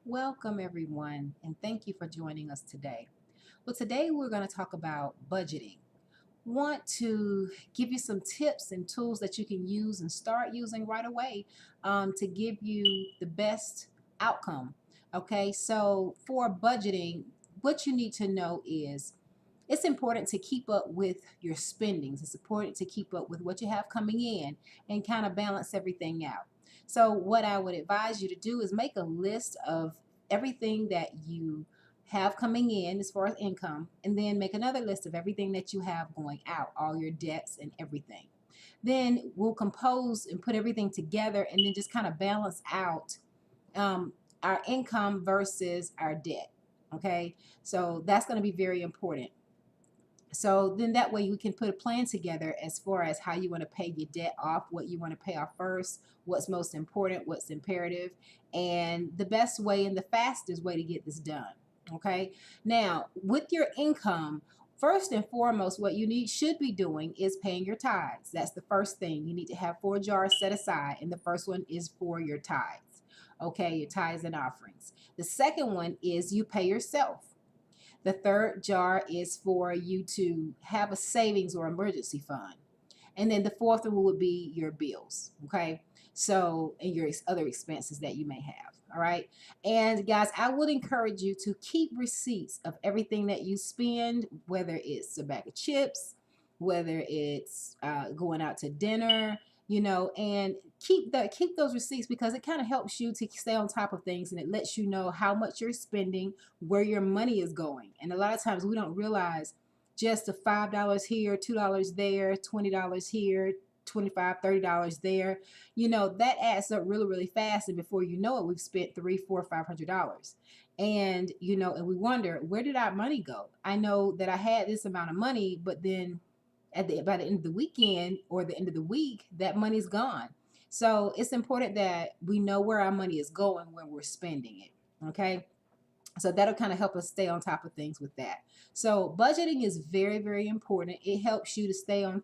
Welcome, everyone, and thank you for joining us today. Well, today we're going to talk about budgeting. Want to give you some tips and tools that you can use and start using right away to give you the best outcome. Okay, so for budgeting, what you need to know is it's important to keep up with your spendings. It's important to keep up with what you have coming in and kind of balance everything out. So, what I would advise you to do is make a list of everything that you have coming in as far as income, and then make another list of everything that you have going out, all your debts and everything. Then we'll compose and put everything together and then just kind of balance out um, our income versus our debt. Okay, so that's going to be very important. So then that way we can put a plan together as far as how you want to pay your debt off, what you want to pay off first, what's most important, what's imperative, and the best way and the fastest way to get this done. Okay. Now, with your income, first and foremost, what you need should be doing is paying your tithes. That's the first thing. You need to have 4 jars set aside, and the first one is for your tithes. Okay, your tithes and offerings. The second one is you pay yourself. The third jar is for you to have a savings or emergency fund. And then the fourth one would be your bills. Okay. So, and your other expenses that you may have. All right. And guys, I would encourage you to keep receipts of everything that you spend, whether it's a bag of chips, whether it's going out to dinner, and keep those receipts because it kind of helps you to stay on top of things and it lets you know how much you're spending, where your money is going. And a lot of times we don't realize just the $5 here, $2 there, $20 here, 25, $30 there. That adds up really, really fast. And before you know it, we've spent three, four, $500. And and we wonder, where did our money go? I know that I had this amount of money, but then by the end of the weekend or the end of the week, that money's gone. So it's important that we know where our money is going when we're spending it. Okay. So that'll kind of help us stay on top of things with that. So budgeting is very, very important. It helps you to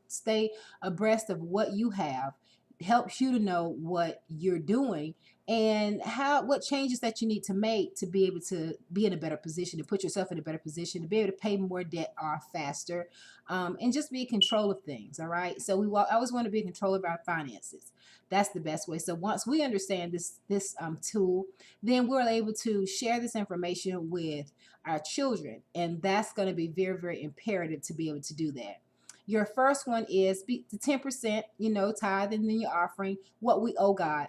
stay abreast of what you have, helps you to know what you're doing and what changes that you need to make to be able to be in a better position, to put yourself in a better position, to be able to pay more debt off faster, and just be in control of things. All right. So we always want to be in control of our finances. That's the best way. So once we understand this tool, then we're able to share this information with our children. And that's going to be very, very imperative to be able to do that. Your first one is the 10%, tithe and then your offering, what we owe God.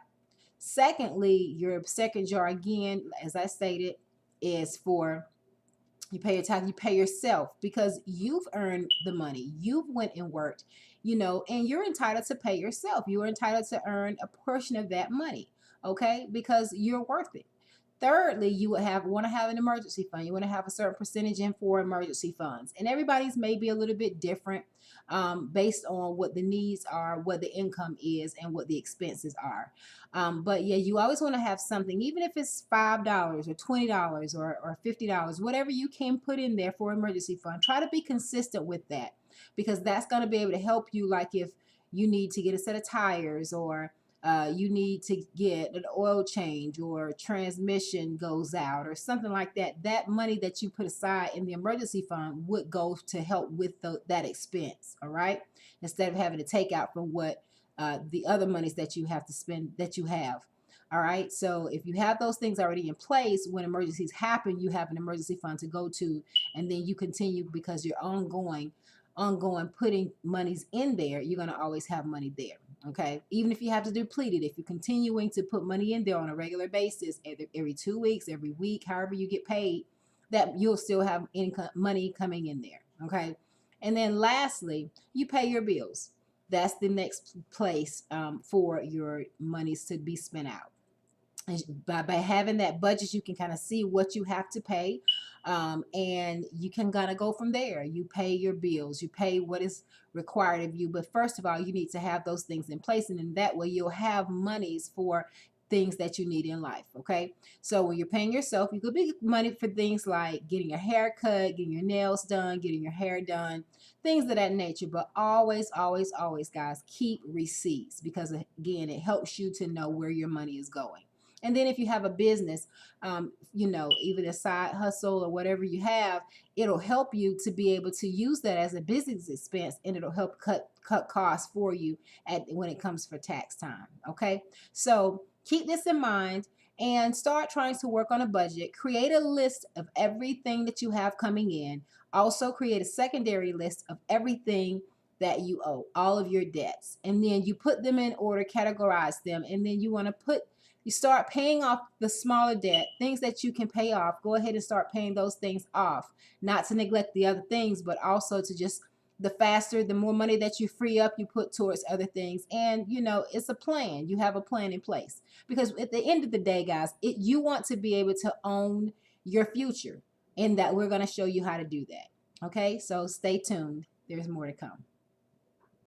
Secondly, your second jar, again, as I stated, is for you pay your tithe, you pay yourself because you've earned the money. You've went and worked, and you're entitled to pay yourself. You are entitled to earn a portion of that money, okay? Because you're worth it. Thirdly, you would want to have an emergency fund. You want to have a certain percentage in for emergency funds. And everybody's may be a little bit different based on what the needs are, what the income is, and what the expenses are. But yeah, you always want to have something, even if it's $5 or $20 or $50, whatever you can put in there for emergency fund. Try to be consistent with that because that's going to be able to help you. Like if you need to get a set of tires or you need to get an oil change or transmission goes out or something like that, that money that you put aside in the emergency fund would go to help with that expense. All right. Instead of having to take out from what the other monies that you have to spend that you have. All right. So if you have those things already in place, when emergencies happen, you have an emergency fund to go to, and then you continue because you're ongoing putting monies in there, you're going to always have money there. Okay. Even if you have to deplete it, if you're continuing to put money in there on a regular basis, every 2 weeks, every week, however you get paid, that you'll still have income money coming in there. Okay. And then lastly, you pay your bills. That's the next place for your monies to be spent out. By having that budget, you can kind of see what you have to pay, and you can kind of go from there. You pay your bills, you pay what is required of you, but first of all you need to have those things in place, and in that way you'll have monies for things that you need in life. Okay, so when you're paying yourself, you could be money for things like getting your hair cut, getting your nails done, getting your hair done, things of that nature. But always, always, always, guys, keep receipts because again, it helps you to know where your money is going. And then if you have a business, you know, even a side hustle or whatever you have, it'll help you to be able to use that as a business expense, and it'll help cut costs for you when it comes for tax time. Okay, so keep this in mind and start trying to work on a budget. Create a list of everything that you have coming in. Also create a secondary list of everything that you owe, all of your debts, and then you put them in order, categorize them, and then you start paying off the smaller debt, things that you can pay off. Go ahead and start paying those things off, not to neglect the other things, but also to just, the faster, the more money that you free up, you put towards other things. And you know, it's a plan. You have a plan in place, because at the end of the day, guys, you want to be able to own your future, and that we're going to show you how to do that. Okay, so stay tuned. There's more to come.